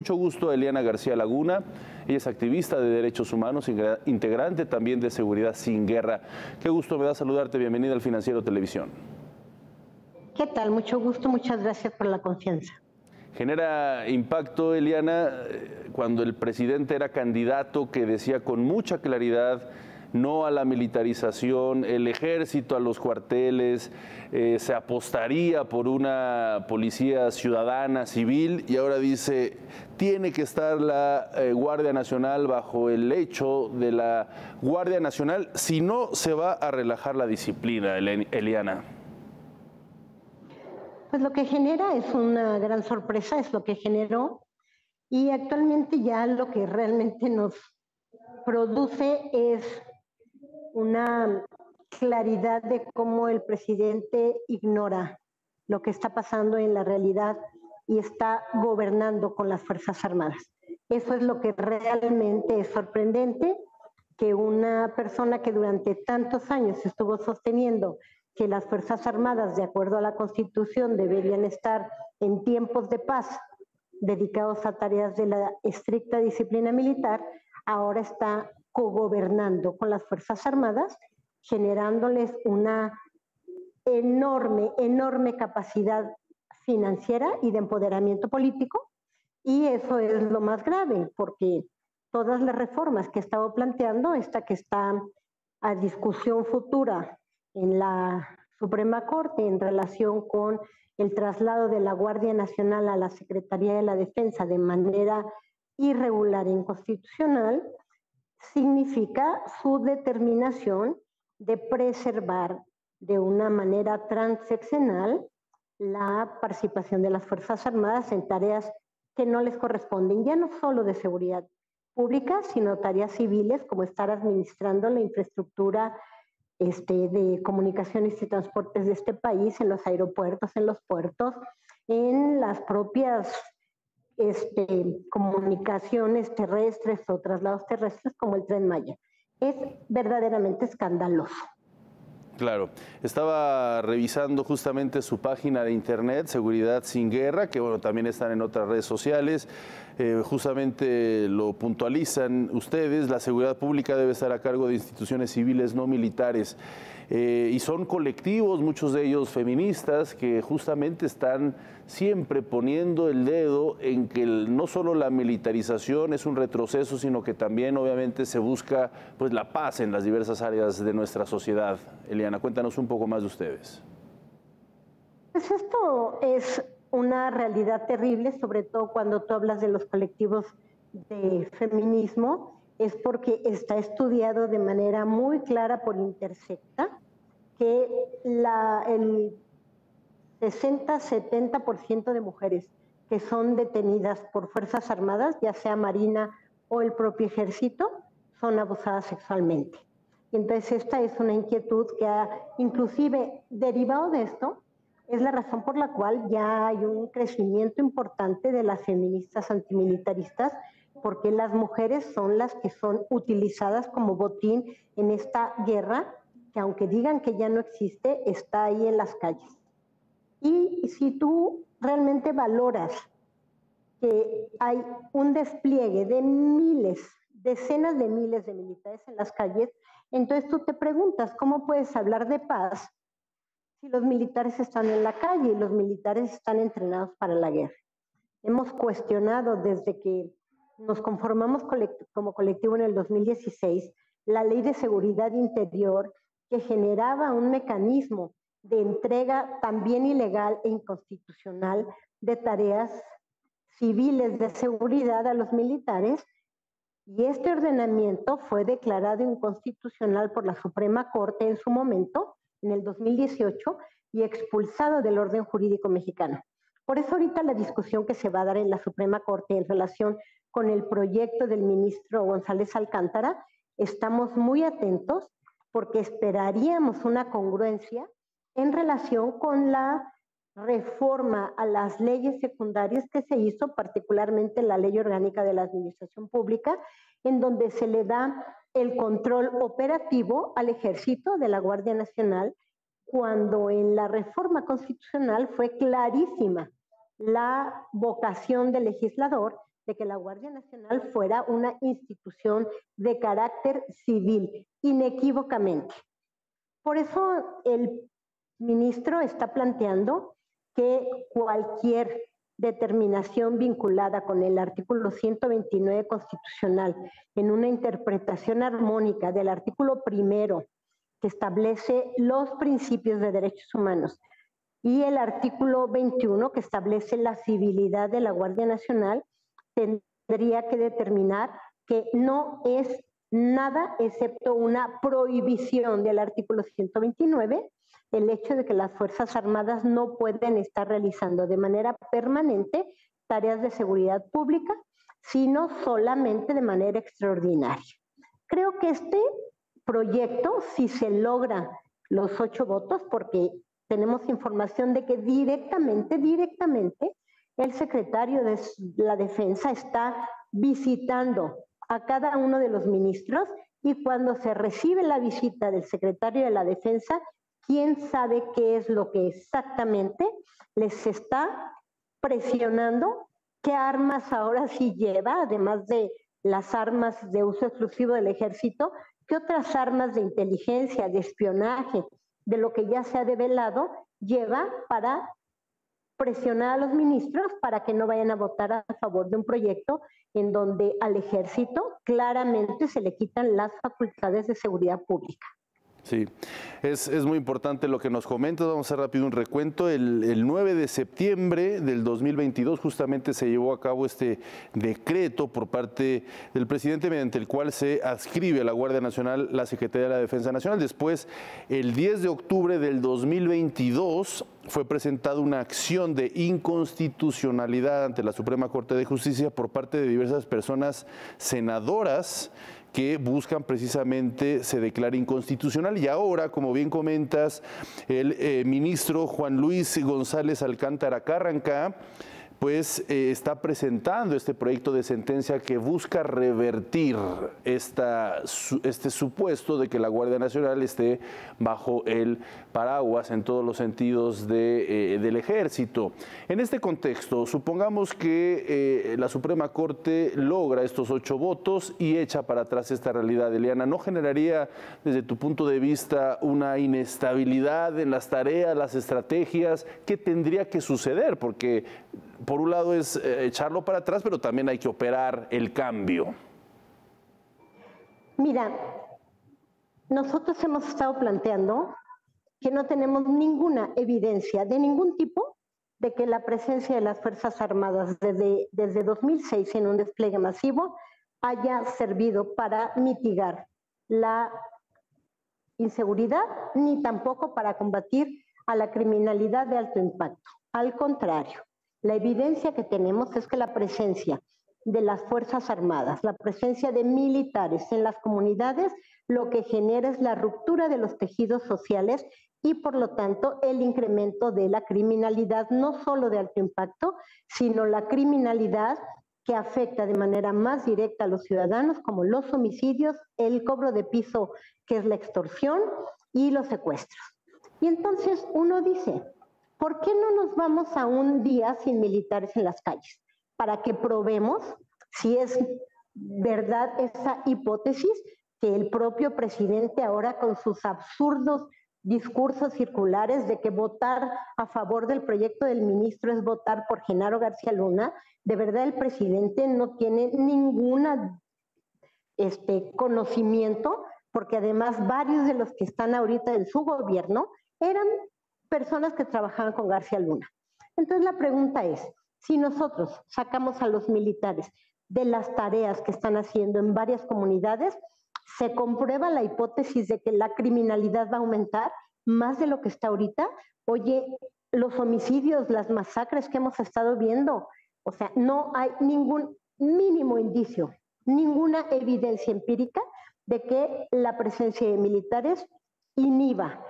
Mucho gusto a Eliana García Laguna, ella es activista de derechos humanos, integrante también de Seguridad Sin Guerra. Qué gusto me da saludarte, bienvenida al Financiero Televisión. ¿Qué tal? Mucho gusto, muchas gracias por la confianza. Genera impacto, Eliana, cuando el presidente era candidato que decía con mucha claridad no a la militarización, el ejército a los cuarteles, se apostaría por una policía ciudadana, civil, y ahora dice, tiene que estar la Guardia Nacional bajo el lecho de la Guardia Nacional, si no se va a relajar la disciplina, Eliana. Pues lo que genera es una gran sorpresa, es lo que generó, y actualmente ya lo que realmente nos produce es una claridad de cómo el presidente ignora lo que está pasando en la realidad y está gobernando con las Fuerzas Armadas. Eso es lo que realmente es sorprendente, que una persona que durante tantos años estuvo sosteniendo que las Fuerzas Armadas, de acuerdo a la Constitución, deberían estar en tiempos de paz dedicados a tareas de la estricta disciplina militar, ahora está cogobernando con las Fuerzas Armadas, generándoles una enorme capacidad financiera y de empoderamiento político, y eso es lo más grave, porque todas las reformas que he estado planteando, esta que está a discusión futura en la Suprema Corte en relación con el traslado de la Guardia Nacional a la Secretaría de la Defensa de manera irregular e inconstitucional, significa su determinación de preservar de una manera transeccional la participación de las Fuerzas Armadas en tareas que no les corresponden, ya no solo de seguridad pública, sino tareas civiles como estar administrando la infraestructura de comunicaciones y transportes de este país, en los aeropuertos, en los puertos, en las propias comunicaciones terrestres o traslados terrestres como el Tren Maya. Es verdaderamente escandaloso. Claro, estaba revisando justamente su página de internet, Seguridad Sin Guerra, que bueno, también están en otras redes sociales, justamente lo puntualizan ustedes, la seguridad pública debe estar a cargo de instituciones civiles no militares, y son colectivos, muchos de ellos feministas, que justamente están siempre poniendo el dedo en que no solo la militarización es un retroceso, sino que también obviamente se busca pues la paz en las diversas áreas de nuestra sociedad. Eliana, cuéntanos un poco más de ustedes. Pues esto es una realidad terrible, sobre todo cuando tú hablas de los colectivos de feminismo, es porque está estudiado de manera muy clara por Intersecta que el 60-70% de mujeres que son detenidas por Fuerzas Armadas, ya sea Marina o el propio Ejército, son abusadas sexualmente. Y entonces esta es una inquietud que ha inclusive derivado de esto, es la razón por la cual ya hay un crecimiento importante de las feministas antimilitaristas, porque las mujeres son las que son utilizadas como botín en esta guerra, que aunque digan que ya no existe, está ahí en las calles. Y si tú realmente valoras que hay un despliegue de miles, decenas de miles de militares en las calles, entonces tú te preguntas, ¿cómo puedes hablar de paz si los militares están en la calle y los militares están entrenados para la guerra? Hemos cuestionado desde que nos conformamos como colectivo en el 2016 la Ley de Seguridad Interior, que generaba un mecanismo de entrega también ilegal e inconstitucional de tareas civiles de seguridad a los militares, y este ordenamiento fue declarado inconstitucional por la Suprema Corte en su momento, en el 2018, y expulsado del orden jurídico mexicano. Por eso ahorita la discusión que se va a dar en la Suprema Corte en relación con el proyecto del ministro González Alcántara, estamos muy atentos porque esperaríamos una congruencia en relación con la reforma a las leyes secundarias que se hizo, particularmente la Ley Orgánica de la Administración Pública, en donde se le da el control operativo al Ejército de la Guardia Nacional, cuando en la reforma constitucional fue clarísima la vocación del legislador de que la Guardia Nacional fuera una institución de carácter civil, inequívocamente. Por eso el ministro está planteando que cualquier determinación vinculada con el artículo 129 constitucional en una interpretación armónica del artículo primero que establece los principios de derechos humanos y el artículo 21 que establece la civilidad de la Guardia Nacional, tendría que determinar que no es nada excepto una prohibición del artículo 129, el hecho de que las Fuerzas Armadas no pueden estar realizando de manera permanente tareas de seguridad pública, sino solamente de manera extraordinaria. Creo que este proyecto, si se logra los 8 votos, porque tenemos información de que directamente, el secretario de la Defensa está visitando a cada uno de los ministros y cuando se recibe la visita del secretario de la Defensa, quién sabe qué es lo que exactamente les está presionando, qué armas ahora sí lleva, además de las armas de uso exclusivo del ejército, qué otras armas de inteligencia, de espionaje, de lo que ya se ha develado, lleva para presionar a los ministros para que no vayan a votar a favor de un proyecto en donde al ejército claramente se le quitan las facultades de seguridad pública. Sí, es muy importante lo que nos comentas. Vamos a hacer rápido un recuento. El 9 de septiembre del 2022 justamente se llevó a cabo este decreto por parte del presidente mediante el cual se adscribe a la Guardia Nacional la Secretaría de la Defensa Nacional. Después, el 10 de octubre del 2022 fue presentada una acción de inconstitucionalidad ante la Suprema Corte de Justicia por parte de diversas personas senadoras que buscan precisamente se declare inconstitucional. Y ahora, como bien comentas, el ministro Juan Luis González Alcántara Carranca pues está presentando este proyecto de sentencia que busca revertir este supuesto de que la Guardia Nacional esté bajo el paraguas en todos los sentidos del ejército. En este contexto, supongamos que la Suprema Corte logra estos 8 votos y echa para atrás esta realidad, Eliana. ¿No generaría, desde tu punto de vista, una inestabilidad en las tareas, las estrategias? ¿Qué tendría que suceder? Porque por un lado es echarlo para atrás, pero también hay que operar el cambio. Mira, nosotros hemos estado planteando que no tenemos ninguna evidencia de ningún tipo de que la presencia de las Fuerzas Armadas desde 2006 en un despliegue masivo haya servido para mitigar la inseguridad, ni tampoco para combatir a la criminalidad de alto impacto. Al contrario, la evidencia que tenemos es que la presencia de las Fuerzas Armadas, la presencia de militares en las comunidades, lo que genera es la ruptura de los tejidos sociales y por lo tanto el incremento de la criminalidad, no solo de alto impacto, sino la criminalidad que afecta de manera más directa a los ciudadanos, como los homicidios, el cobro de piso, que es la extorsión, y los secuestros. Y entonces uno dice, ¿por qué no nos vamos a un día sin militares en las calles? Para que probemos si es verdad esa hipótesis que el propio presidente ahora con sus absurdos discursos circulares de que votar a favor del proyecto del ministro es votar por Genaro García Luna. De verdad el presidente no tiene ningún conocimiento, porque además varios de los que están ahorita en su gobierno eran personas que trabajaban con García Luna. Entonces la pregunta es, si nosotros sacamos a los militares de las tareas que están haciendo en varias comunidades, se comprueba la hipótesis de que la criminalidad va a aumentar más de lo que está ahorita. Oye, los homicidios, las masacres que hemos estado viendo, o sea, no hay ningún mínimo indicio, ninguna evidencia empírica de que la presencia de militares inhiba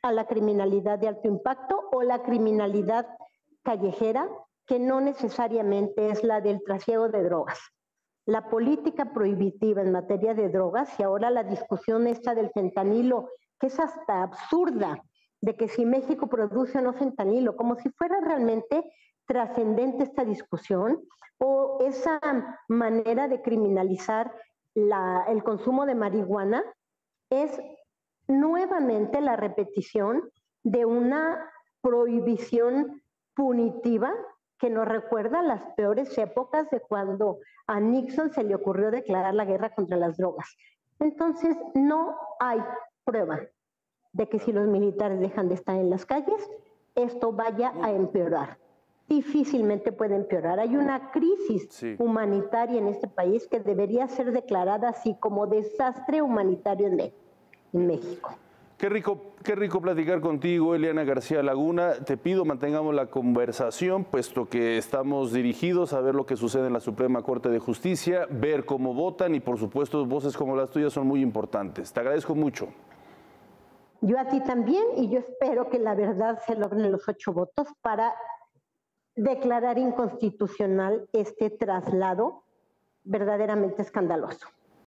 a la criminalidad de alto impacto o la criminalidad callejera, que no necesariamente es la del trasiego de drogas. La política prohibitiva en materia de drogas y ahora la discusión esta del fentanilo, que es hasta absurda, de que si México produce o no fentanilo, como si fuera realmente trascendente esta discusión, o esa manera de criminalizar el consumo de marihuana es nuevamente la repetición de una prohibición punitiva que nos recuerda las peores épocas de cuando a Nixon se le ocurrió declarar la guerra contra las drogas. Entonces, no hay prueba de que si los militares dejan de estar en las calles, esto vaya a empeorar. Difícilmente puede empeorar. Hay una crisis humanitaria en este país que debería ser declarada así como desastre humanitario en México. Qué rico platicar contigo, Eliana García Laguna. Te pido mantengamos la conversación, puesto que estamos dirigidos a ver lo que sucede en la Suprema Corte de Justicia, ver cómo votan y, por supuesto, voces como las tuyas son muy importantes. Te agradezco mucho. Yo a ti también, y yo espero que la verdad se logren los 8 votos para declarar inconstitucional este traslado verdaderamente escandaloso.